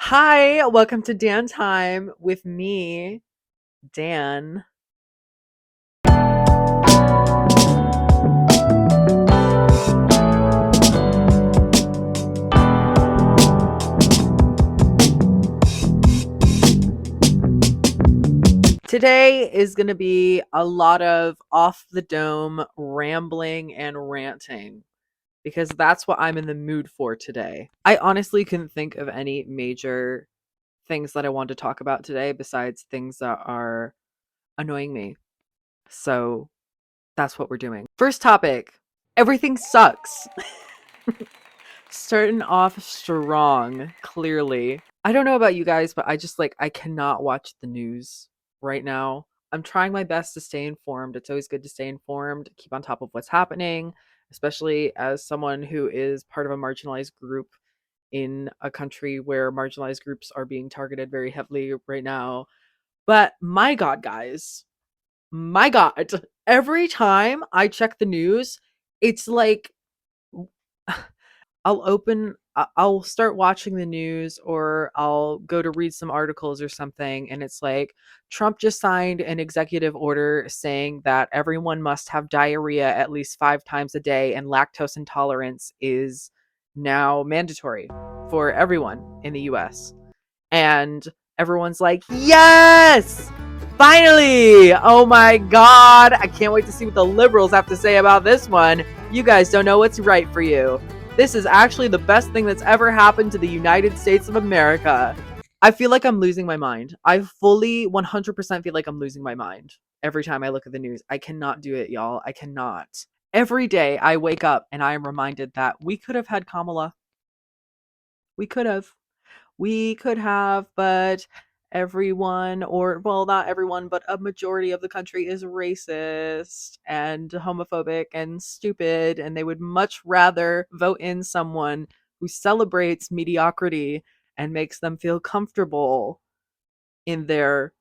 Hi, welcome to Dan Time with me, Dan. Today is going to be a lot of off the dome rambling and ranting because that's what I'm in the mood for today. I honestly couldn't think of any major things that I want to talk about today besides things that are annoying me. So that's what we're doing. First topic, everything sucks. Starting off strong, clearly. I don't know about you guys, but I cannot watch the news right now. I'm trying my best to stay informed. It's always good to stay informed, keep on top of what's happening, especially as someone who is part of a marginalized group in a country where marginalized groups are being targeted very heavily right now. But my God, guys, my God, every time I check the news, it's like I'll start watching the news or I'll go to read some articles or something, and it's like Trump just signed an executive order saying that everyone must have diarrhea at least 5 times a day, and lactose intolerance is now mandatory for everyone in the US. And everyone's like, "Yes! Finally! Oh my god, I can't wait to see what the liberals have to say about this one. You guys don't know what's right for you. This is actually the best thing that's ever happened to the United States of America." I feel like I'm losing my mind. I fully 100% feel like I'm losing my mind every time I look at the news. I cannot do it, y'all. I cannot. Every day I wake up and I am reminded that we could have had Kamala. We could have. We could have, but everyone, or well, not everyone, but a majority of the country is racist and homophobic and stupid, and they would much rather vote in someone who celebrates mediocrity and makes them feel comfortable in their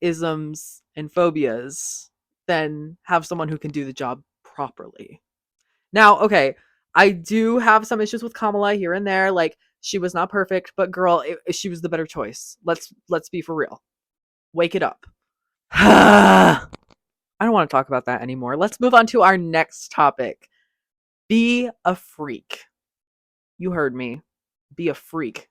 isms and phobias than have someone who can do the job properly. Now, okay, I do have some issues with Kamala here and there. Like, she was not perfect, but girl, she was the better choice. Let's be for real. Wake it up. I don't want to talk about that anymore. Let's move on to our next topic. Be a freak. You heard me. Be a freak.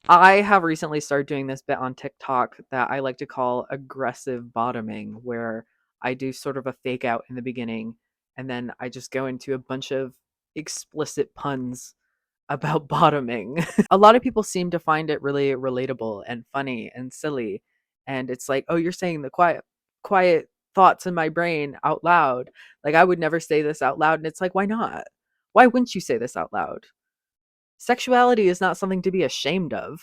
I have recently started doing this bit on TikTok that I like to call aggressive bottoming, where I do sort of a fake out in the beginning and then I just go into a bunch of explicit puns about bottoming. A lot of people seem to find it really relatable and funny and silly. And it's like, oh, you're saying the quiet thoughts in my brain out loud. Like, I would never say this out loud. And it's like, why not? Why wouldn't you say this out loud? Sexuality is not something to be ashamed of.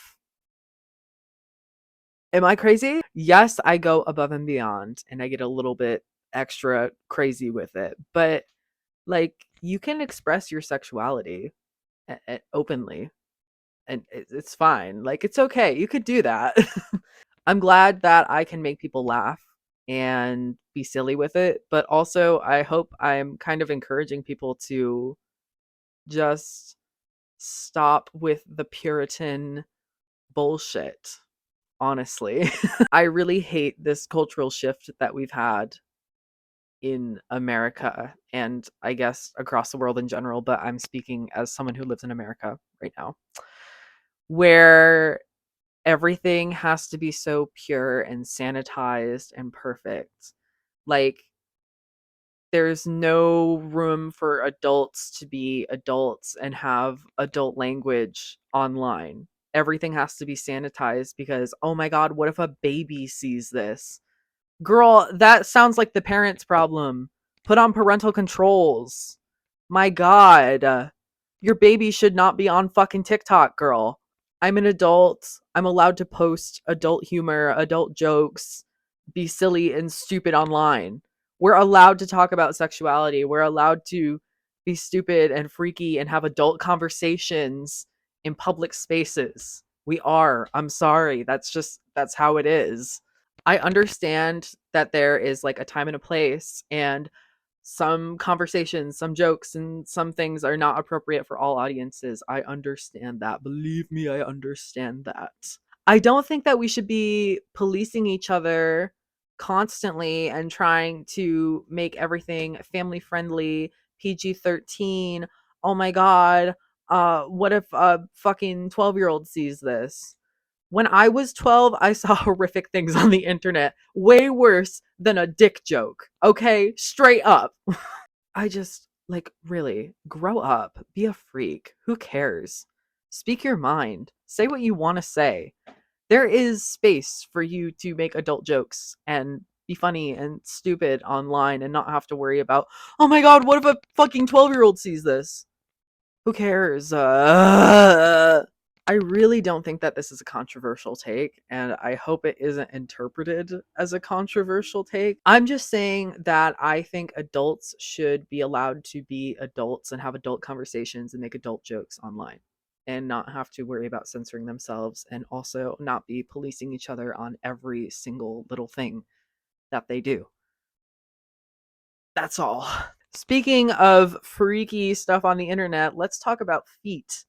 Am I crazy? Yes, I go above and beyond and I get a little bit extra crazy with it. But like, you can express your sexuality openly and it's fine. Like, it's okay. You could do that. I'm glad that I can make people laugh and be silly with it, but also I hope I'm kind of encouraging people to just stop with the Puritan bullshit, honestly. I really hate this cultural shift that we've had in America and I guess across the world in general, but I'm speaking as someone who lives in America right now, where everything has to be so pure and sanitized and perfect. Like, there's no room for adults to be adults and have adult language online. Everything has to be sanitized because, oh my God, what if a baby sees this? Girl, that sounds like the parents' problem. Put on parental controls. My God. Your baby should not be on fucking TikTok, girl. I'm an adult. I'm allowed to post adult humor, adult jokes, be silly and stupid online. We're allowed to talk about sexuality. We're allowed to be stupid and freaky and have adult conversations in public spaces. We are. I'm sorry. That's how it is. I understand that there is like a time and a place, and some conversations, some jokes, and some things are not appropriate for all audiences. I understand that. Believe me, I understand that. I don't think that we should be policing each other constantly and trying to make everything family friendly, PG-13. Oh my god. What if a fucking 12-year-old sees this? When I was 12, I saw horrific things on the internet, way worse than a dick joke. Okay? Straight up. I just, like, really, grow up, be a freak. Who cares? Speak your mind. Say what you want to say. There is space for you to make adult jokes and be funny and stupid online and not have to worry about, oh my god, what if a fucking 12-year-old sees this? Who cares? I really don't think that this is a controversial take, and I hope it isn't interpreted as a controversial take. I'm just saying that I think adults should be allowed to be adults and have adult conversations and make adult jokes online and not have to worry about censoring themselves and also not be policing each other on every single little thing that they do. That's all. Speaking of freaky stuff on the internet, let's talk about feet.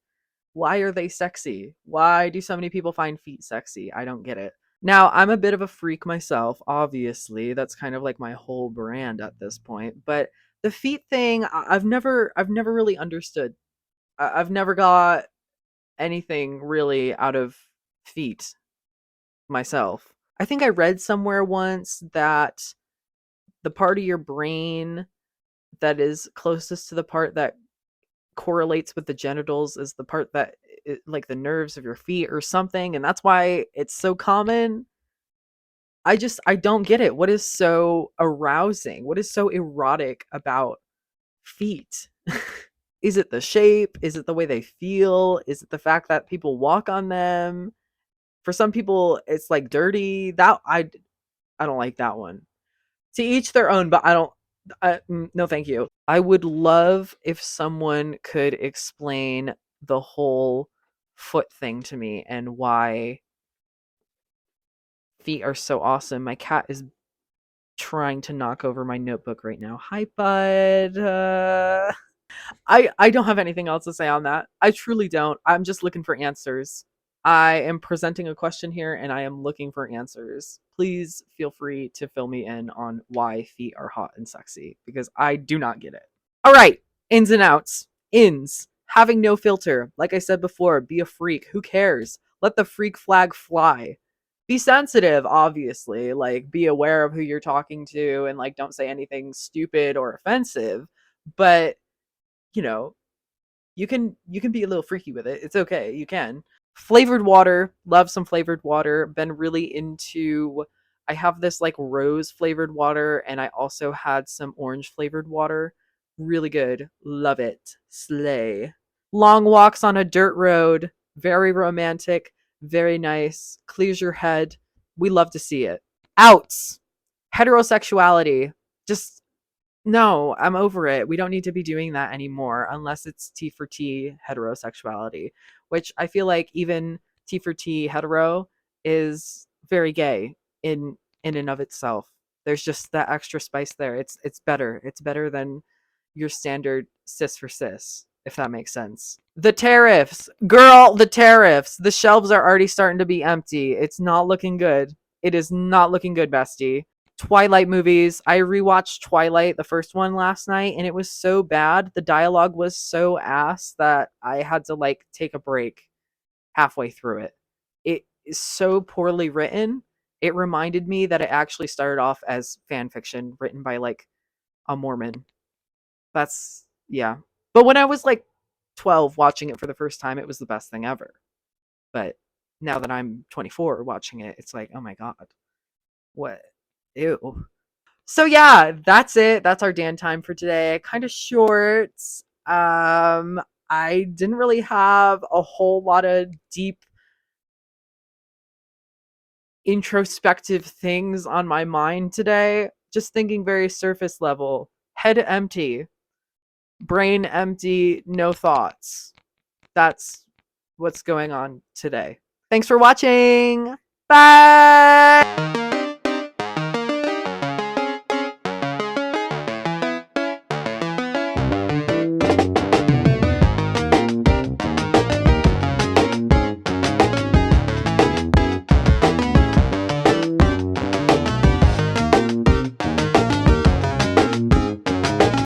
Why are they sexy? Why do so many people find feet sexy? I don't get it. Now, I'm a bit of a freak myself, obviously. That's kind of like my whole brand at this point. But the feet thing, I've never really understood. I've never got anything really out of feet myself. I think I read somewhere once that the part of your brain that is closest to the part that correlates with the genitals is the part that like the nerves of your feet or something, and that's why it's so common. I don't get it. What is so arousing? What is so erotic about feet? Is it the shape? Is it the way they feel? Is it the fact that people walk on them? For some people it's like dirty. That I don't like that one. To each their own, but I don't no thank you. I would love if someone could explain the whole foot thing to me and why feet are so awesome. My cat is trying to knock over my notebook right now. Hi, bud. I don't have anything else to say on that. I truly don't. I'm just looking for answers. I am presenting a question here and I am looking for answers. Please feel free to fill me in on why feet are hot and sexy because I do not get it. All right, ins and outs. Ins. Having no filter. Like I said before, be a freak. Who cares? Let the freak flag fly. Be sensitive, obviously. Like, be aware of who you're talking to and, like, don't say anything stupid or offensive. But, you know, you can be a little freaky with it. It's okay. You can. Flavored water. Love some flavored water. Been really into. I have this like rose flavored water, and I also had some orange flavored water. Really good. Love it. Slay. Long walks on a dirt road. Very romantic. Very nice. Clears your head. We love to see it. Outs. Heterosexuality. Just no, I'm over it. We don't need to be doing that anymore unless it's T for T heterosexuality, which I feel like even T for T hetero is very gay in and of itself. There's just that extra spice there. It's better. It's better than your standard cis for cis, if that makes sense. The tariffs. Girl, the tariffs. The shelves are already starting to be empty. It's not looking good. It is not looking good, bestie. Twilight movies. I rewatched Twilight, the first one last night, and it was so bad. The dialogue was so ass that I had to like take a break halfway through it. It is so poorly written. It reminded me that it actually started off as fan fiction written by like a Mormon. That's yeah. But when I was like 12 watching it for the first time, it was the best thing ever. But now that I'm 24 watching it, it's like, oh my god. What? Ew. So yeah, that's it. That's our Dan time for today. Kind of short. I didn't really have a whole lot of deep introspective things on my mind today. Just thinking very surface level. Head empty, brain empty, no thoughts. That's what's going on today. Thanks for watching. Bye.